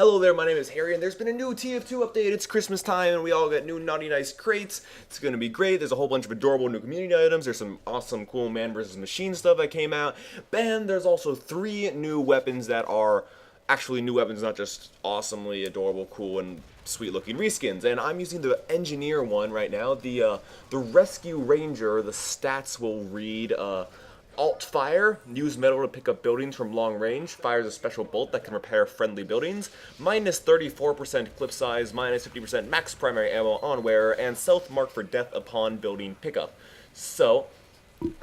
Hello there, my name is Harry, and there's been a new TF2 update. It's Christmas time, and we all get new naughty nice crates. It's gonna be great. There's a whole bunch of adorable new community items. There's some awesome, cool man versus machine stuff that came out. And there's also 3 new weapons that are actually new weapons, not just awesomely adorable, cool, and sweet-looking reskins. And I'm using the Engineer one right now. The Rescue Ranger, the stats will read, Alt Fire, use metal to pick up buildings from long range, fires a special bolt that can repair friendly buildings, minus 34% clip size, minus 50% max primary ammo on wearer, and stealth mark for death upon building pickup. So,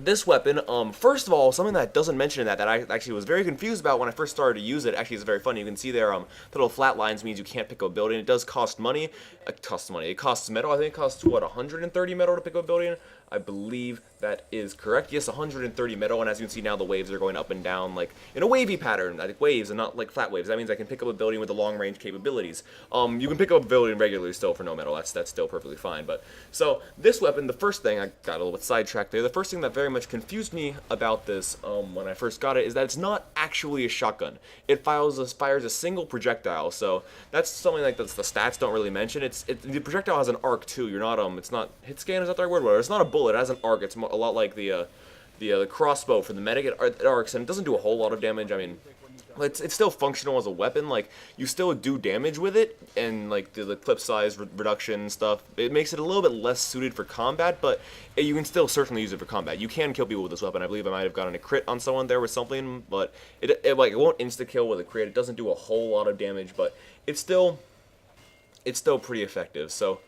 this weapon, first of all, something that doesn't mention that I actually was very confused about when I first started to use it, actually is very funny. You can see there, the little flat lines means you can't pick up a building. It does cost money. It costs metal. I think it costs, what, 130 metal to pick up a building? I believe that is correct. Yes, 130 metal, and as you can see now, the waves are going up and down, like, in a wavy pattern, like waves and not like flat waves. That means I can pick up a building with the long-range capabilities. You can pick up a building regularly still for no metal. That's still perfectly fine. But, so, this weapon, the first thing, I got a little bit sidetracked there, the first thing that very much confused me about this, when I first got it, is that it's not actually a shotgun. It fires a single projectile, so that's something like that the stats don't really mention. The projectile has an arc, too. You're not, it's not, hit scan, is that the right word? Whatever. It's not a bullet. It has an arc. It's a lot like the crossbow for the medic. It arcs, and it doesn't do a whole lot of damage. I mean, it's still functional as a weapon. Like, you still do damage with it, and like the clip size reduction and stuff, it makes it a little bit less suited for combat, but you can still certainly use it for combat. You can kill people with this weapon. I believe I might have gotten a crit on someone there with something, but it won't insta kill with a crit. It doesn't do a whole lot of damage, but it's still pretty effective. So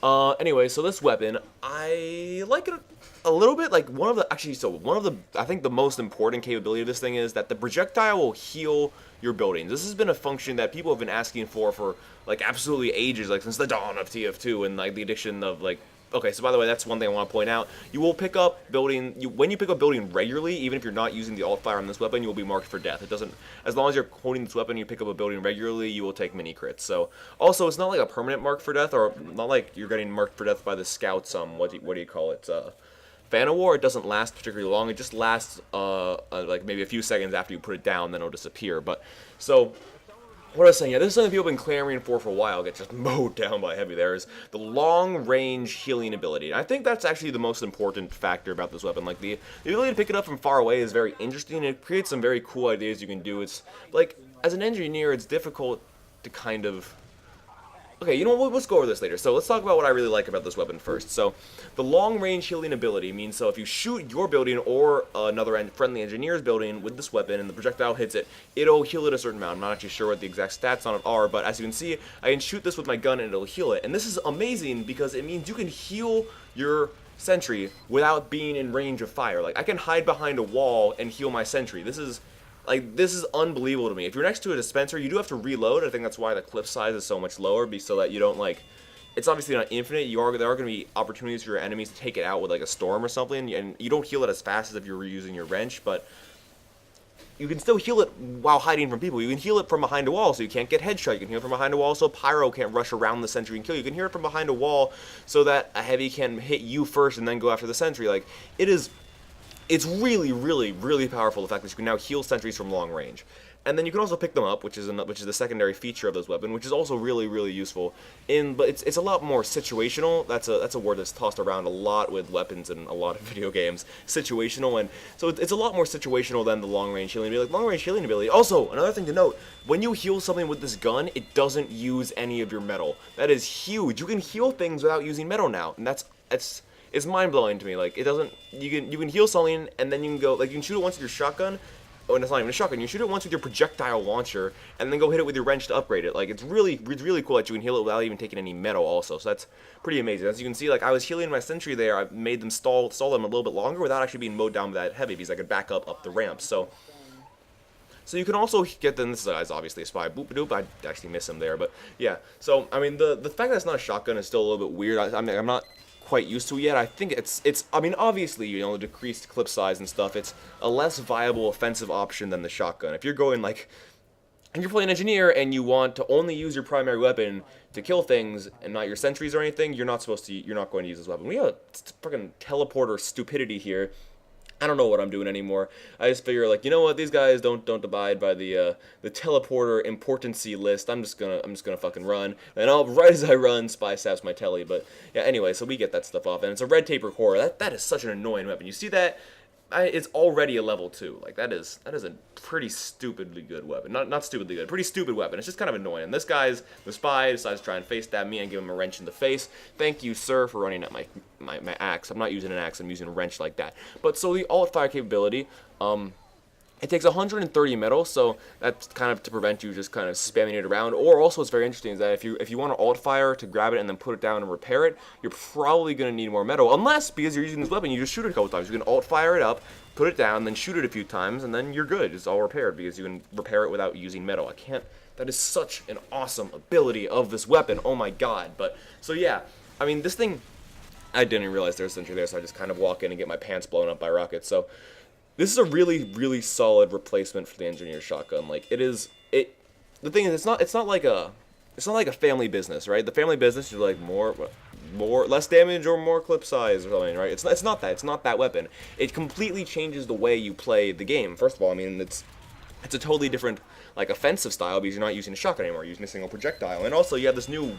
anyway, so this weapon, I like it a little bit. Like, I think the most important capability of this thing is that the projectile will heal your buildings. This has been a function that people have been asking for like absolutely ages, like since the dawn of TF2 and like the addition of like. Okay, so by the way, that's one thing I want to point out. You will pick up when you pick up building regularly, even if you're not using the alt fire on this weapon, you will be marked for death. It doesn't, as long as you're holding this weapon and you pick up a building regularly, you will take mini crits. So, also, it's not like a permanent mark for death, or not like you're getting marked for death by the scouts, what do you call it, Fan of War. It doesn't last particularly long. It just lasts, like maybe a few seconds after you put it down, then it'll disappear. But, so, what I was saying, yeah, this is something people have been clamoring for a while, gets just mowed down by heavy. There is the long-range healing ability. And I think that's actually the most important factor about this weapon. Like, the ability to pick it up from far away is very interesting. It creates some very cool ideas you can do. It's, like, as an engineer, it's difficult to kind of. Okay, you know what, let's go over this later. So let's talk about what I really like about this weapon first. So, the long-range healing ability means, so if you shoot your building or another friendly engineer's building with this weapon and the projectile hits it, it'll heal it a certain amount. I'm not actually sure what the exact stats on it are, but as you can see, I can shoot this with my gun and it'll heal it. And this is amazing because it means you can heal your sentry without being in range of fire. Like, I can hide behind a wall and heal my sentry. This is unbelievable to me. If you're next to a dispenser, you do have to reload. I think that's why the clip size is so much lower, so that you don't, like, it's obviously not infinite. There are going to be opportunities for your enemies to take it out with, like, a storm or something, and you don't heal it as fast as if you were using your wrench, but you can still heal it while hiding from people. You can heal it from behind a wall, so you can't get headshot. You can heal it from behind a wall, so Pyro can't rush around the sentry and kill you. You can heal it from behind a wall, so that a heavy can hit you first and then go after the sentry. Like, it's really, really, really powerful, the fact that you can now heal sentries from long range. And then you can also pick them up, which is the secondary feature of this weapon, which is also really, really useful. But it's a lot more situational. That's a word that's tossed around a lot with weapons in a lot of video games. Situational, and so it's a lot more situational than the long-range healing ability. Like, long-range healing ability. Also, another thing to note, when you heal something with this gun, it doesn't use any of your metal. That is huge. You can heal things without using metal now, and it's mind-blowing to me. Like, it doesn't, you can heal something, and then you can go, like, you can shoot it once with your shotgun. Oh, and it's not even a shotgun. You shoot it once with your projectile launcher, and then go hit it with your wrench to upgrade it. Like, it's really cool that you can heal it without even taking any metal also. So that's pretty amazing. As you can see, like, I was healing my sentry there. I made them stall them a little bit longer without actually being mowed down by that heavy, because I could back up the ramp. So you can also get them. This is obviously a spy. Boop-a-doop. I actually miss him there, but yeah. So, I mean, the fact that it's not a shotgun is still a little bit weird. I mean, I'm not quite used to it yet. I think I mean, obviously, you know, the decreased clip size and stuff, it's a less viable offensive option than the shotgun. If you're going, like, and you're playing engineer and you want to only use your primary weapon to kill things and not your sentries or anything, you're not going to use this weapon. We have a fucking teleporter stupidity here. I don't know what I'm doing anymore. I just figure like, you know what, these guys don't abide by the teleporter importancy list. I'm just gonna fucking run. And right as I run, Spy saps my telly. But yeah, anyway, so we get that stuff off, and it's a red taper core. That is such an annoying weapon. You see that? It's already a level 2. Like that is a pretty stupidly good weapon. Not stupidly good, pretty stupid weapon. It's just kind of annoying. And this guy's the Spy decides to try and face stab me and give him a wrench in the face. Thank you, sir, for running at my axe. I'm not using an axe. I'm using a wrench like that. But so the alt fire capability, it takes 130 metal, so that's kind of to prevent you just kind of spamming it around. Or also, what's very interesting is that if you want to alt fire to grab it and then put it down and repair it, you're probably going to need more metal. Unless, because you're using this weapon, you just shoot it a couple times. You can alt fire it up, put it down, then shoot it a few times, and then you're good. It's all repaired because you can repair it without using metal. That is such an awesome ability of this weapon. Oh my god. But, so yeah, I mean, this thing, I didn't realize there was a sentry there, so I just kind of walk in and get my pants blown up by rockets. So this is a really, really solid replacement for the engineer shotgun. Like the thing is, it's not like a family business, right? The family business, you're like less damage or more clip size or something, right? It's not that. It's not that weapon. It completely changes the way you play the game. First of all, I mean, it's a totally different like offensive style because you're not using a shotgun anymore. You're using a single projectile, and also you have this new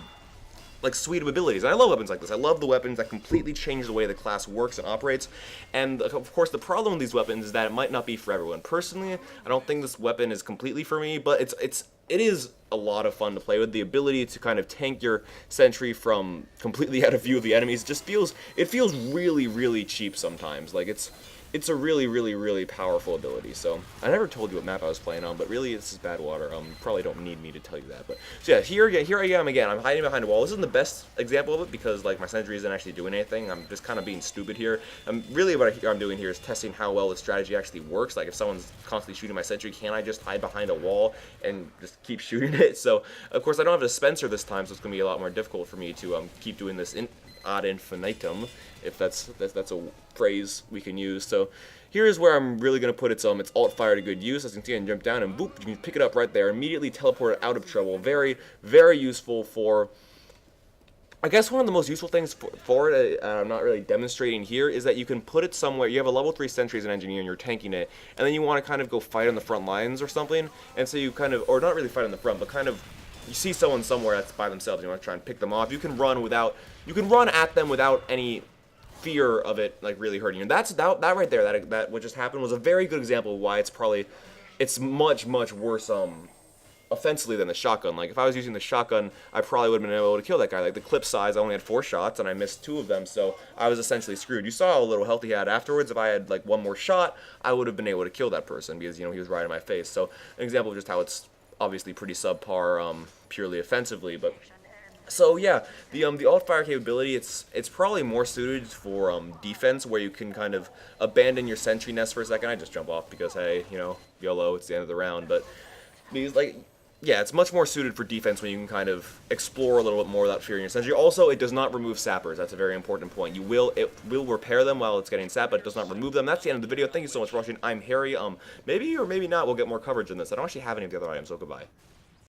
like suite of abilities. And I love weapons like this. I love the weapons that completely change the way the class works and operates. And of course, the problem with these weapons is that it might not be for everyone. Personally, I don't think this weapon is completely for me, but it is a lot of fun to play with. The ability to kind of tank your sentry from completely out of view of the enemies just feels really, really cheap sometimes. Like it's a really, really, really powerful ability. So I never told you what map I was playing on, but really this is Badwater. Probably don't need me to tell you that. But so yeah, here I am again. I'm hiding behind a wall. This isn't the best example of it because like my sentry isn't actually doing anything. I'm just kind of being stupid here. Really what I'm doing here is testing how well the strategy actually works. Like if someone's constantly shooting my sentry, can I just hide behind a wall and just keep shooting it? So of course I don't have a dispenser this time, so it's gonna be a lot more difficult for me to keep doing this ad infinitum, if that's a phrase we can use. So here's where I'm really going to put its alt fire to good use. As you can see, I can jump down and boop, you can pick it up right there, immediately teleport it out of trouble. Very, very useful for, I guess one of the most useful things for it, I'm not really demonstrating here, is that you can put it somewhere. You have a level 3 sentry as an engineer and you're tanking it, and then you want to kind of go fight on the front lines or something, and so you kind of, or not really fight on the front, but kind of, you see someone somewhere that's by themselves, you want to try and pick them off. You can run at them without any fear of it like really hurting you. And that right there, that what just happened was a very good example of why it's much worse offensively than the shotgun. Like if I was using the shotgun, I probably would have been able to kill that guy. Like the clip size, I only had 4 shots and I missed 2 of them, so I was essentially screwed. You saw how little health he had afterwards. If I had like 1 more shot, I would have been able to kill that person because he was right in my face. So an example of just how it's obviously pretty subpar purely offensively. But so yeah, the alt fire capability, it's probably more suited for defense, where you can kind of abandon your sentry nest for a second. I just jump off because hey, YOLO, it's the end of the round. But these yeah, it's much more suited for defense when you can kind of explore a little bit more without fearing your sentry. Also, it does not remove sappers. That's a very important point. It will repair them while it's getting sapped, but it does not remove them. That's the end of the video. Thank you so much for watching. I'm Harry. Maybe or maybe not we'll get more coverage in this. I don't actually have any of the other items, so goodbye.